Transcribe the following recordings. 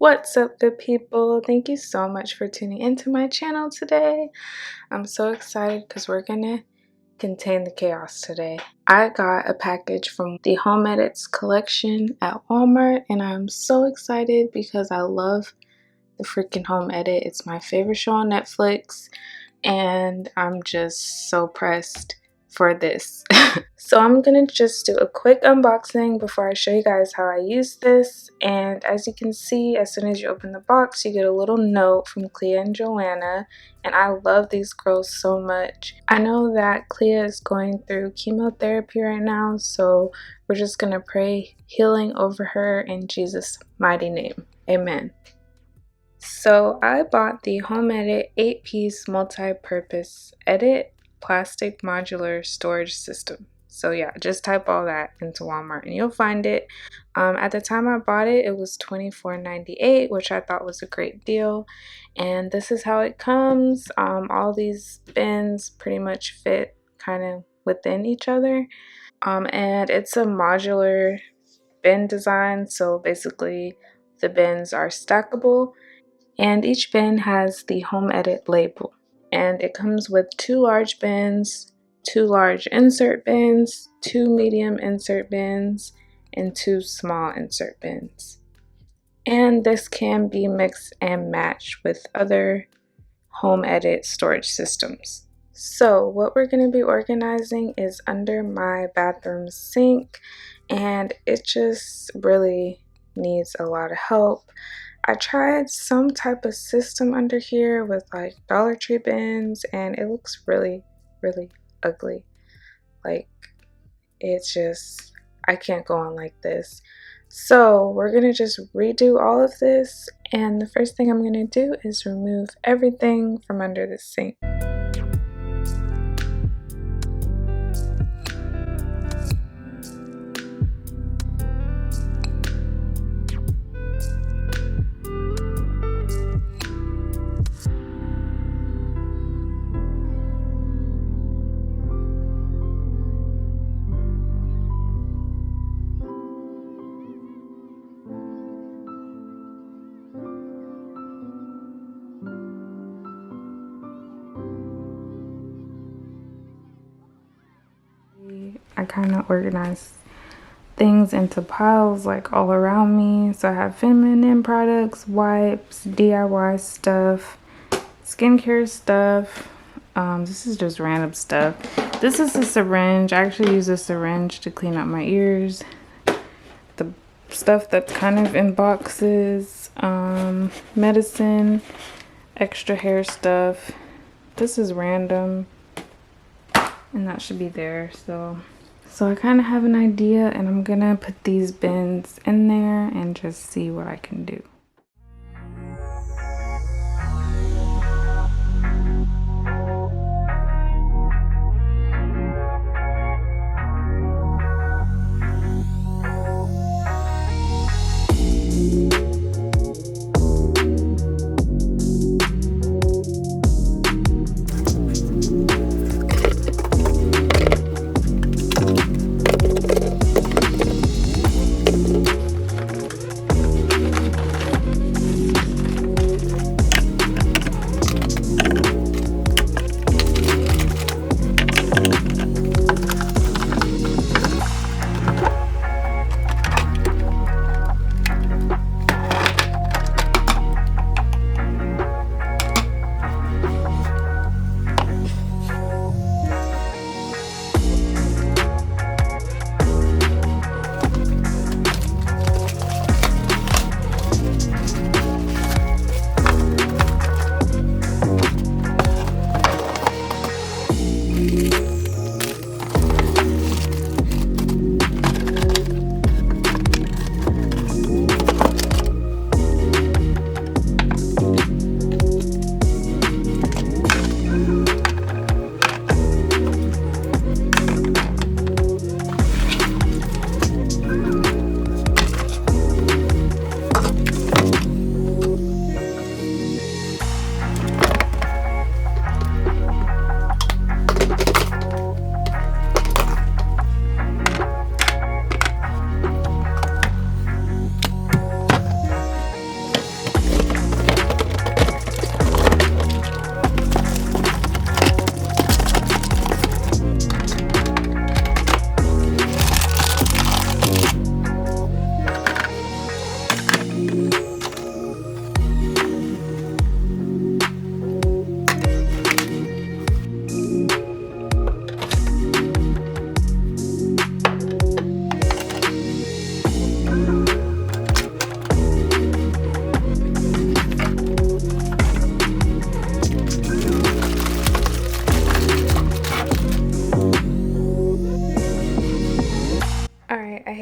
What's up, good people? Thank you so much for tuning into my channel today. I'm so excited because we're gonna contain the chaos today. I got a package from the Home Edits collection at Walmart, and I'm so excited because I love the freaking Home Edit. It's my favorite show on Netflix, and I'm just so pressed for this. So I'm gonna just do a quick unboxing before I show you guys how I use this. And as you can see, as soon as you open the box, you get a little note from Clea and Joanna, and I love these girls so much. I know that Clea is going through chemotherapy right now, so we're just gonna pray healing over her in Jesus' mighty name. Amen. So I bought the Home Edit 8-piece multi-purpose edit plastic modular storage system. So yeah, just type all that into Walmart and you'll find it. At the time I bought it, it was $24.98, which I thought was a great deal. And this is how it comes. All these bins pretty much fit kind of within each other. And it's a modular bin design. So basically the bins are stackable. And each bin has the Home Edit label. And it comes with 2 large bins, 2 large insert bins, 2 medium insert bins, and 2 small insert bins. And this can be mixed and matched with other Home Edit storage systems. So what we're going to be organizing is under my bathroom sink, and it just really needs a lot of help. I tried some type of system under here with like Dollar Tree bins, and it looks really, really ugly. Like, it's just, I can't go on like this. So we're gonna just redo all of this, and the first thing I'm gonna do is remove everything from under the sink. I kind of organize things into piles like all around me. So I have feminine products, wipes, DIY stuff, skincare stuff. This is just random stuff. This is a syringe. I actually use a syringe to clean out my ears. The stuff that's kind of in boxes, medicine, extra hair stuff. This is random, and that should be there. So I kind of have an idea, and I'm gonna put these bins in there and just see what I can do.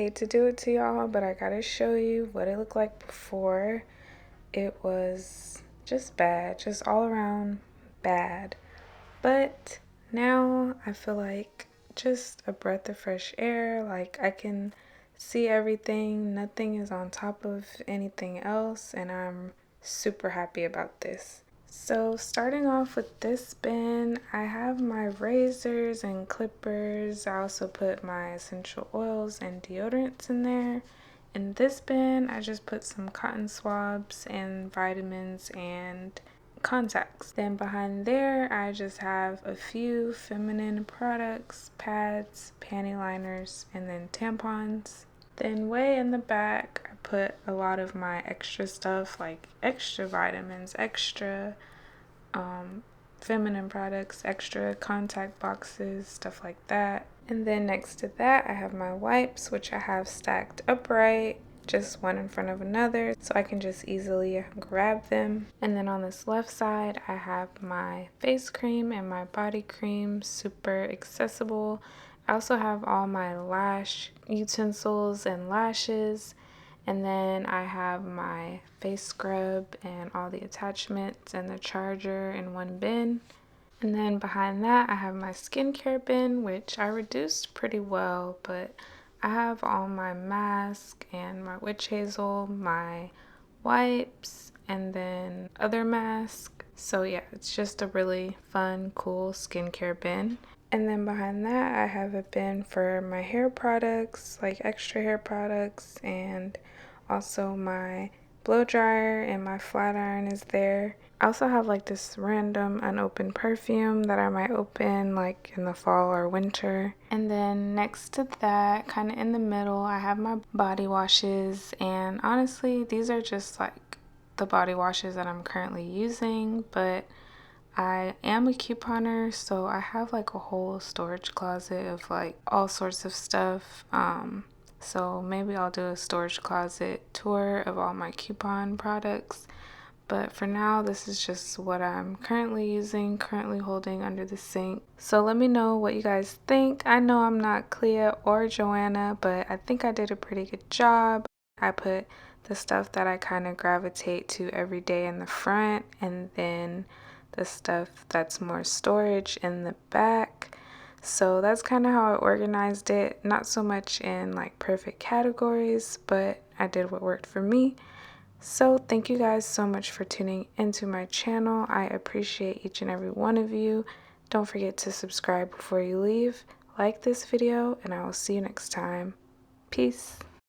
hate to do it to y'all, but I gotta show you what it looked like before. It was just bad, just all around bad. But now I feel like just a breath of fresh air. Like I can see everything, nothing is on top of anything else, and I'm super happy about this. So starting off with this bin, I have my razors and clippers. I also put my essential oils and deodorants in there. In this bin, I just put some cotton swabs and vitamins and contacts. Then behind there, I just have a few feminine products, pads, panty liners, and then tampons. Then way in the back, I put a lot of my extra stuff like extra vitamins, extra feminine products, extra contact boxes, stuff like that. And then next to that, I have my wipes, which I have stacked upright, just one in front of another, so I can just easily grab them. And then on this left side, I have my face cream and my body cream, super accessible. I also have all my lash utensils and lashes. And then I have my face scrub and all the attachments and the charger in one bin. And then behind that, I have my skincare bin, which I reduced pretty well, but I have all my mask and my witch hazel, my wipes, and then other mask. So yeah, it's just a really fun, cool skincare bin. And then behind that, I have a bin for my hair products, like extra hair products, and also my blow dryer and my flat iron is there. I also have like this random unopened perfume that I might open like in the fall or winter. And then next to that, kind of in the middle, I have my body washes, and honestly, these are just like the body washes that I'm currently using, but I am a couponer, so I have like a whole storage closet of like all sorts of stuff. So maybe I'll do a storage closet tour of all my coupon products. But for now, this is just what I'm currently using, currently holding under the sink. So let me know what you guys think. I know I'm not Clea or Joanna, but I think I did a pretty good job. I put the stuff that I kind of gravitate to every day in the front, and then the stuff that's more storage in the back. So that's kind of how I organized it. Not so much in like perfect categories, but I did what worked for me. So thank you guys so much for tuning into my channel. I appreciate each and every one of you. Don't forget to subscribe before you leave. Like this video, and I will see you next time. Peace.